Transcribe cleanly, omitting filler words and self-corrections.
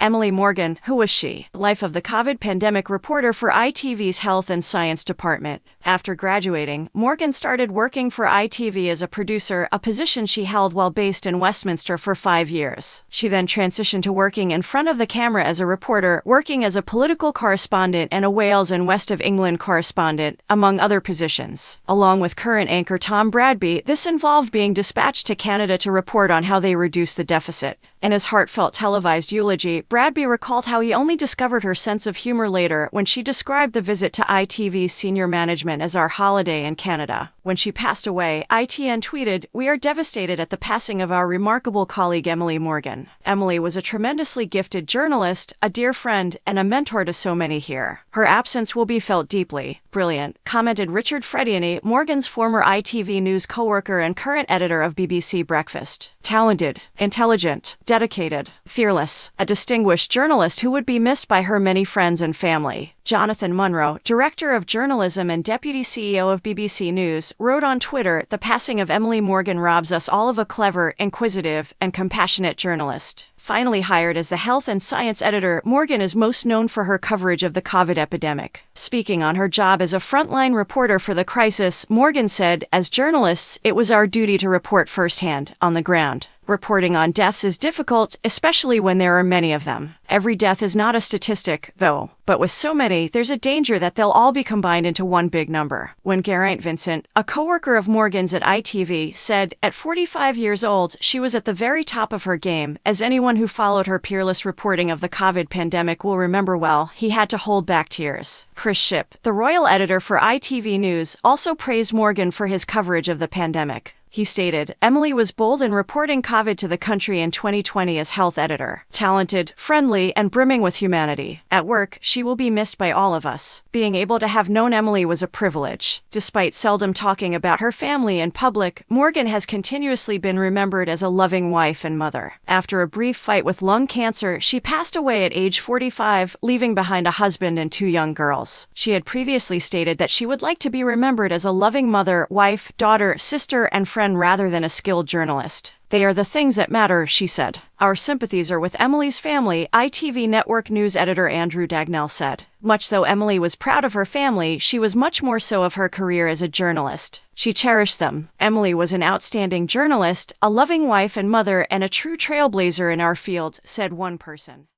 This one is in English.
Emily Morgan, who was she? Life of the COVID pandemic reporter for ITV's Health and Science Department. After graduating, Morgan started working for ITV as a producer, a position she held while based in Westminster for 5 years. She then transitioned to working in front of the camera as a reporter, working as a political correspondent and a Wales and West of England correspondent, among other positions. Along with current anchor Tom Bradby, this involved being dispatched to Canada to report on how they reduced the deficit. In his heartfelt televised eulogy, Bradby recalled how he only discovered her sense of humor later when she described the visit to ITV's senior management as our holiday in Canada. When she passed away, ITN tweeted, "We are devastated at the passing of our remarkable colleague Emily Morgan. Emily was a tremendously gifted journalist, a dear friend, and a mentor to so many here. Her absence will be felt deeply." Brilliant, commented Richard Frediani, Morgan's former ITV News co-worker and current editor of BBC Breakfast. Talented, intelligent, dedicated, fearless, a distinguished journalist who would be missed by her many friends and family. Jonathan Munro, director of journalism and deputy CEO of BBC News, wrote on Twitter, "The passing of Emily Morgan robs us all of a clever, inquisitive, and compassionate journalist." Finally hired as the health and science editor, Morgan is most known for her coverage of the COVID epidemic. Speaking on her job as a frontline reporter for the crisis, Morgan said, "As journalists, it was our duty to report firsthand, on the ground. Reporting on deaths is difficult, especially when there are many of them. Every death is not a statistic, though. But with so many, there's a danger that they'll all be combined into one big number." When Geraint Vincent, a co-worker of Morgan's at ITV, said, "At 45 years old, she was at the very top of her game. As anyone who followed her peerless reporting of the COVID pandemic will remember well, he had to hold back tears." Chris Shipp, the royal editor for ITV News, also praised Morgan for his coverage of the pandemic. He stated, "Emily was bold in reporting COVID to the country in 2020 as health editor. Talented, friendly, and brimming with humanity. At work, she will be missed by all of us. Being able to have known Emily was a privilege." Despite seldom talking about her family in public, Morgan has continuously been remembered as a loving wife and mother. After a brief fight with lung cancer, she passed away at age 45, leaving behind a husband and 2 young girls. She had previously stated that she would like to be remembered as a loving mother, wife, daughter, sister, and friend rather than a skilled journalist. "They are the things that matter," she said. "Our sympathies are with Emily's family," ITV Network News editor Andrew Dagnall said. Much though Emily was proud of her family, she was much more so of her career as a journalist. She cherished them. "Emily was an outstanding journalist, a loving wife and mother, and a true trailblazer in our field," said one person.